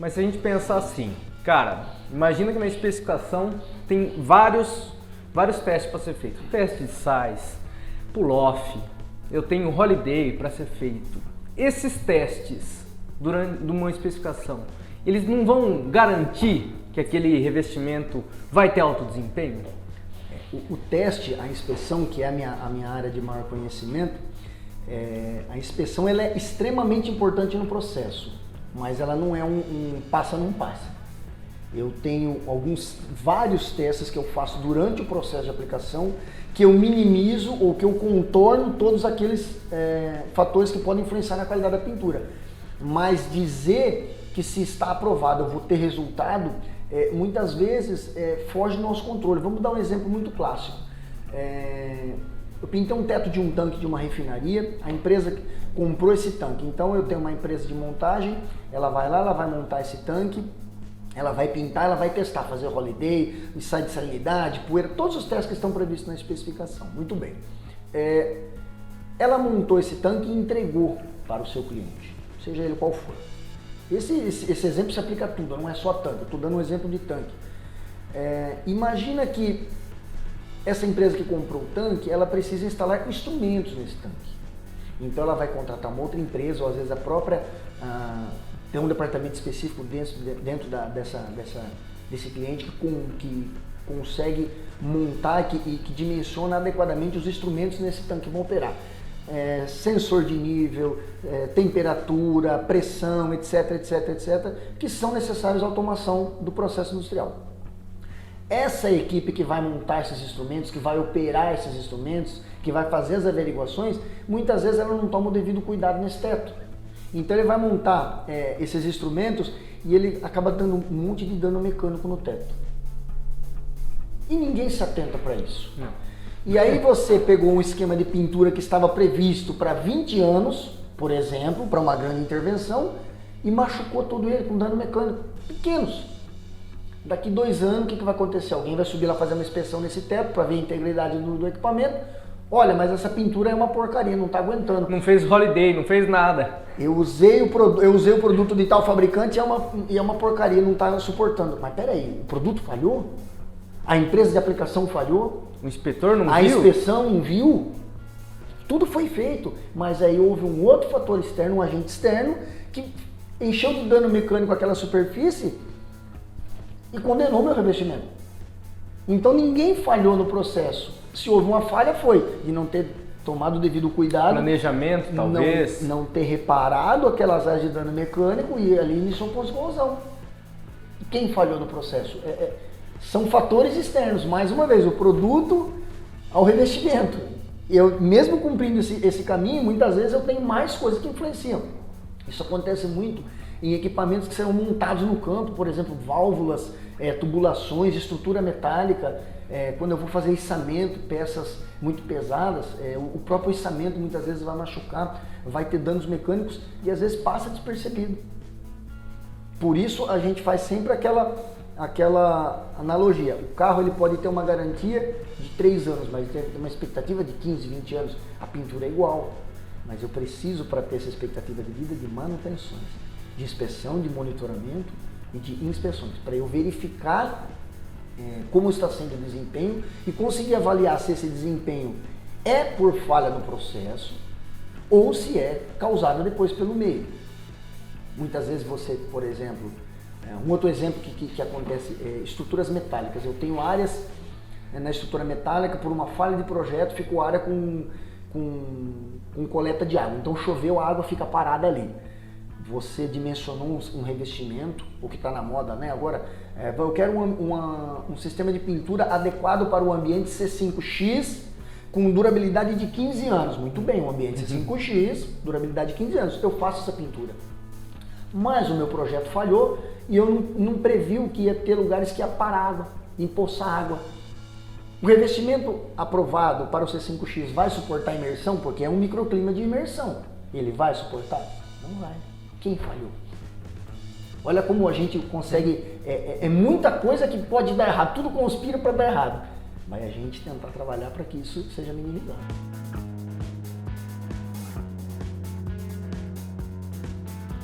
Mas se a gente pensar assim, cara, imagina que na especificação tem vários testes para ser feito. Teste de sais, pull-off, eu tenho holiday para ser feito. Esses testes, durante uma especificação, eles não vão garantir que aquele revestimento vai ter alto desempenho? O teste, a inspeção, que é a minha área de maior conhecimento, a inspeção ela é extremamente importante no processo, mas ela não é um passa não passa. Eu tenho vários testes que eu faço durante o processo de aplicação, que eu minimizo ou que eu contorno todos aqueles fatores que podem influenciar na qualidade da pintura. Mas dizer que se está aprovado eu vou ter resultado, muitas vezes foge do nosso controle. Vamos dar um exemplo muito clássico. Eu pintei um teto de um tanque de uma refinaria, a empresa comprou esse tanque. Então eu tenho uma empresa de montagem, ela vai lá, ela vai montar esse tanque, ela vai pintar, ela vai testar, fazer holiday, ensaio de salinidade, poeira, todos os testes que estão previstos na especificação. Muito bem. Ela montou esse tanque e entregou para o seu cliente, seja ele qual for. Esse exemplo se aplica a tudo, não é só tanque, eu estou dando um exemplo de tanque. Imagina que essa empresa que comprou o tanque, ela precisa instalar instrumentos nesse tanque. Então ela vai contratar uma outra empresa, ou às vezes a própria, tem um departamento específico dentro desse cliente que consegue montar e que dimensiona adequadamente os instrumentos nesse tanque que vão operar. Sensor de nível, temperatura, pressão, etc, que são necessários à automação do processo industrial. Essa equipe que vai montar esses instrumentos, que vai operar esses instrumentos, que vai fazer as averiguações, muitas vezes ela não toma o devido cuidado nesse teto. Então ele vai montar esses instrumentos e ele acaba dando um monte de dano mecânico no teto. E ninguém se atenta para isso. Não. E aí você pegou um esquema de pintura que estava previsto para 20 anos, por exemplo, para uma grande intervenção, e machucou todo ele com dano mecânico. Pequenos. Daqui 2 anos, o que vai acontecer? Alguém vai subir lá fazer uma inspeção nesse teto para ver a integridade do equipamento. Olha, mas essa pintura é uma porcaria, não está aguentando. Não fez holiday, não fez nada. Eu usei o produto de tal fabricante e é uma porcaria, não está suportando. Mas peraí, o produto falhou? A empresa de aplicação falhou? O inspetor não viu? A inspeção não viu? Tudo foi feito, mas aí houve um outro fator externo, um agente externo, que encheu de dano mecânico aquela superfície e condenou meu revestimento. Então ninguém falhou no processo. Se houve uma falha foi de não ter tomado o devido cuidado. Planejamento, talvez. Não ter reparado aquelas áreas de dano mecânico e ali iniciou com explosão. E quem falhou no processo? São fatores externos. Mais uma vez, o produto ao revestimento. Eu, mesmo cumprindo esse caminho, muitas vezes eu tenho mais coisas que influenciam. Isso acontece muito em equipamentos que serão montados no campo, por exemplo, válvulas, tubulações, estrutura metálica. Quando eu vou fazer içamento, peças muito pesadas, o próprio içamento muitas vezes vai machucar, vai ter danos mecânicos e às vezes passa despercebido. Por isso a gente faz sempre aquela analogia. O carro ele pode ter uma garantia de 3 anos, mas tem uma expectativa de 15, 20 anos. A pintura é igual, mas eu preciso, para ter essa expectativa de vida, de manutenções, de inspeção, de monitoramento e de inspeções, para eu verificar como está sendo o desempenho e conseguir avaliar se esse desempenho é por falha no processo ou se é causado depois pelo meio. Muitas vezes você, por exemplo, um outro exemplo que acontece estruturas metálicas. Eu tenho áreas na estrutura metálica, por uma falha de projeto, ficou área com coleta de água. Então choveu, a água fica parada ali. Você dimensionou um revestimento, o que está na moda, né? Agora, eu quero um sistema de pintura adequado para o ambiente C5X com durabilidade de 15 anos. Muito bem, um ambiente C5X, durabilidade de 15 anos. Eu faço essa pintura. Mas o meu projeto falhou e eu não previ que ia ter lugares que ia parar água, empoçar água. O revestimento aprovado para o C5X vai suportar a imersão? Porque é um microclima de imersão. Ele vai suportar? Não vai. Quem falhou? Olha como a gente consegue, é muita coisa que pode dar errado, tudo conspira para dar errado. Mas a gente tentar trabalhar para que isso seja minimizado.